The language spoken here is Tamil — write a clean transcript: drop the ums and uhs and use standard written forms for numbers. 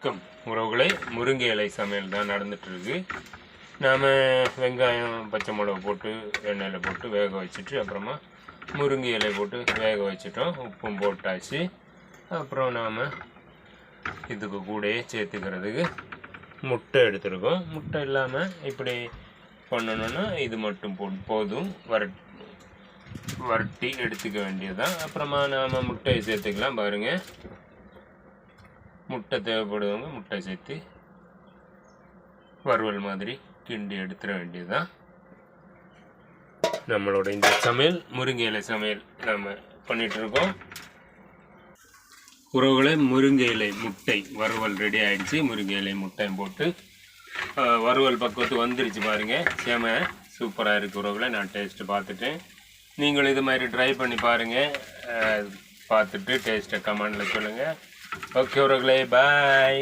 வணக்கம் உறவுகளே, முருங்கை இலை சமையல் தான் நடந்துகிட்ருக்கு. நாம் வெங்காயம் பச்சை மிளகா போட்டு எண்ணெயில் போட்டு வேக வச்சுட்டு அப்புறமா முருங்கை இலை போட்டு வேக வச்சுட்டோம். உப்பும் போட்டாச்சு. அப்புறம் நாம் இதுக்கு கூடயே சேர்த்துக்கிறதுக்கு முட்டை எடுத்துருக்கோம். முட்டை இல்லாமல் இப்படி பண்ணணுன்னா இது மட்டும் போதும். வரட்டி எடுத்துக்க வேண்டியதுதான். அப்புறமா நாம் முட்டையை சேர்த்துக்கலாம். பாருங்கள், முட்டை தேவைப்படுவங்க முட்டை சேர்த்து வறுவல் மாதிரி கிண்டி எடுத்துட வேண்டியதுதான். நம்மளோட இந்த சமையல் முருங்கை இலை சமையல் நம்ம பண்ணிகிட்ருக்கோம். உறவுகளை, முருங்கை இலை முட்டை வறுவல் ரெடி ஆகிடுச்சு. முருங்கை இலை முட்டையும் போட்டு வறுவல் பக்குவத்துக்கு வந்துருச்சு. பாருங்கள், சேம சூப்பராக இருக்குது உறவுகளை. நான் டேஸ்ட்டு பார்த்துட்டேன். நீங்களும் இது மாதிரி ட்ரை பண்ணி பாருங்கள். பார்த்துட்டு டேஸ்ட்டை கமெண்டில் சொல்லுங்கள். ஓகே உறவுகளே, பாய்.